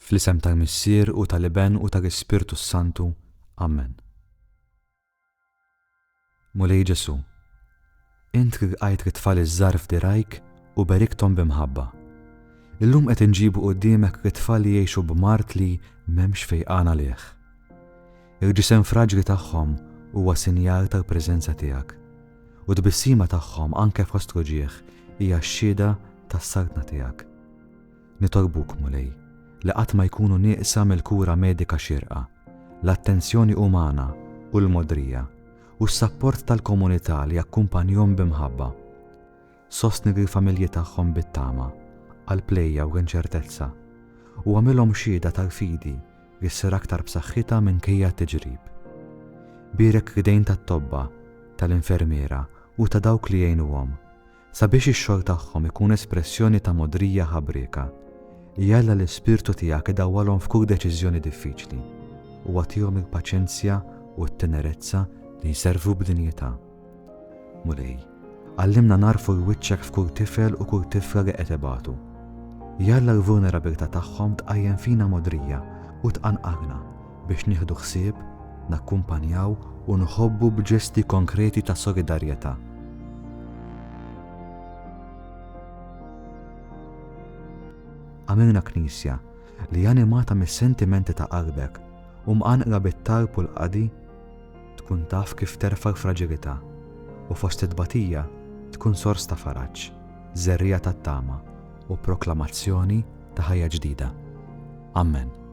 Fl-isem tal-Missier u tal-Iben u tal-Ispirtu Santu. Amen. Mulej Ġesu, int rqajt rit-tfal iż-żgħar f'dirajk u berikthom b'imħabba. Illum qed inġibu quddiemek rit-tfal li jgħixu b'mart li m'hemmx fejqan għalih. Il-ġisem fraġli tagħhom huwa sinjal tal-preżenza tiegħek u d-bissima tagħhom anke fost ruġieħ hija x-xhieda tas-sartna tiegħek. Nitolbuk mulej li qatt ma jkunu nieqsa mill-kura medika xierqa, l-attenzjoni umana u l-modrija u s-sapport tal-komunità li jakkumpanjhom b'imħabba. Sostni lill-familji tagħhom bit-tama, għall-plejja u l-inċertezza u għamilhom xhieda tal-fidi li ssir aktar b'saħħitha minkejja t-tiġrib. Bierek ridejn tat-tobba, tal-infermiera u ta' dawk li jgħinuhom sabiex ix-xogħol tagħhom ikun espressjoni ta' modrija ħabrieka. Jalla l-Ispirtu tiegħek idawwalhom f'kull deċiżjoni diffiċli u għatihom il-paċenzja u t-tenerezza li jservu b'dinjità. Mulej, għallimna narfu l-wiċċek f'kull tifel u kull tifla li qed ibatu. Jalla l-vulnerabilità tagħhom tqajjem fina modrija u tqanqarna biex nieħdu ħsieb, nakkumpanjaw u nħobbu b'ġesti konkreti ta' solidarjetà. Għamilna Knisja li animata mis-sentimenti ta' qalbek u mqanqra bit-talb u l-qadi tkun taf kif terfa' l-fraġilità u fost it-tbatija tkun sors ta' faraġġ, żerrija tat-tama u proklamazzjoni ta' ħajja ġdida. Amen.